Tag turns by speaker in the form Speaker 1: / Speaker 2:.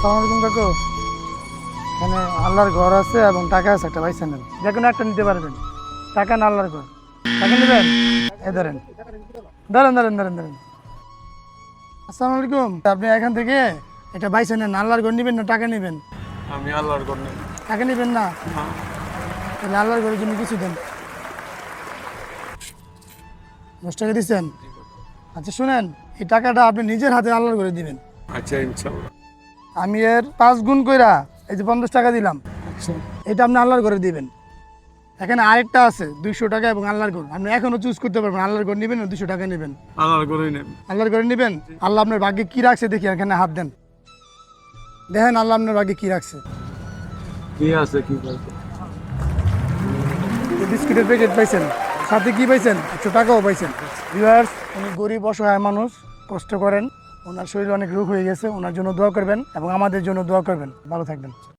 Speaker 1: আসসালামু আলাইকুম কাকু। এখানে আল্লাহর ঘর আছে এবং টাকা আছে, একটা বাইসা নেন, যে কোনো একটা নিতে পারবেন। টাকা না আল্লাহর ঘর, টাকা নেবেন? এ ধরেন ধরেন ধরেন ধরেন ধরেন। আসসালামু আলাইকুম। আপনি এখান থেকে একটা বাইসা নেন, আল্লাহর ঘর নেবেন না টাকা নেবেন?
Speaker 2: আমি আল্লাহর ঘর নেই।
Speaker 1: টাকা নেবেন না? তাহলে আল্লাহর ঘরের জন্য কিছু দেন। 10 টাকা দিচ্ছেন? আচ্ছা শুনেন, এই টাকাটা আপনি নিজের হাতে আল্লাহর ঘরে দিবেন।
Speaker 2: আচ্ছা ইনশাল্লাহ।
Speaker 1: আমি এর 5 গুণ কইরা এই যে 50 টাকা দিলাম, এটা আপনি আল্লাহর ঘরে দিবেন। এখানে আরেকটা আছে 200 টাকা এবং আল্লাহর ঘর। আপনি এখনো চুজ করতে পারবেন, আল্লাহর ঘর নেবেন না 200 টাকা নেবেন।
Speaker 2: আল্লাহর ঘরেই নেন।
Speaker 1: আল্লাহর ঘরে নেবেন। আল্লাহ আপনার ভাগ্যে কি রাখছে দেখি, এখানে হাত দেন, দেখেন আল্লাহ আপনার ভাগ্যে কি রাখছে।
Speaker 2: কি আছে কি করছে?
Speaker 1: যে বিস্কুটের প্যাকেট পাইছেন, সাথে কি পাইছেন? 100 টাকাও পাইছেন। ভিউয়ার্স, উনি গরিব অসহায় মানুষ, কষ্ট করেন, ওনার শরীরে অনেক রোগ হয়ে গেছে, ওনার জন্য দোয়া করবেন এবং আমাদের জন্য দোয়া করবেন। ভালো থাকবেন।